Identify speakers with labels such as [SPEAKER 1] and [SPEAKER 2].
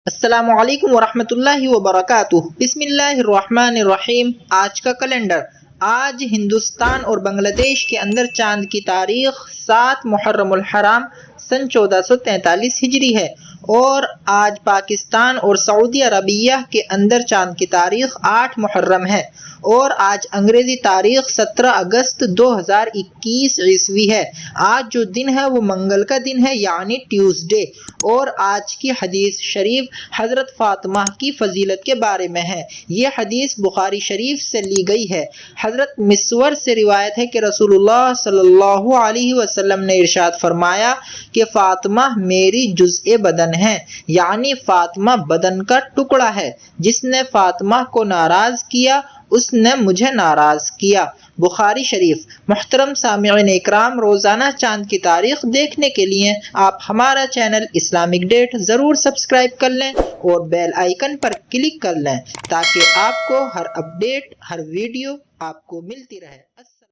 [SPEAKER 1] السلام علیکم ورحمۃ اللہ وبرکاتہ۔ بسم اللہ الرحمن الرحیم۔ آج کا کیلنڈر، آج ہندوستان اور بنگلہ دیش کے اندر چاند کی تاریخ 7 محرم الحرام سن 1443 ہجری ہے، اور آج پاکستان اور سعودی عربیہ کے اندر چاند کی تاریخ 8 محرم ہے، اور آج انگریزی تاریخ 17 اگست 2021 عیسوی ہے۔ آج جو دن ہے وہ منگل کا دن ہے، یعنی ٹیوزڈے، اور آج کی حدیث شریف حضرت فاطمہ کی فضیلت کے بارے میں ہے۔ یہ حدیث بخاری شریف سے لی گئی ہے۔ حضرت مسور سے روایت ہے کہ رسول اللہ صلی اللہ علیہ وسلم نے ارشاد فرمایا کہ فاطمہ میری جزء بدن ہے، یعنی فاطمہ بدن کا ٹکڑا ہے۔ جس نے فاطمہ کو ناراض کیا اس نے مجھے ناراض کیا۔ بخاری شریف۔ محترم سامعین اکرام، روزانہ چاند کی تاریخ دیکھنے کے لیے آپ ہمارا چینل اسلامک ڈیٹ ضرور سبسکرائب کر لیں اور بیل آئیکن پر کلک کر لیں تاکہ آپ کو ہر اپڈیٹ، ہر ویڈیو آپ کو ملتی رہے۔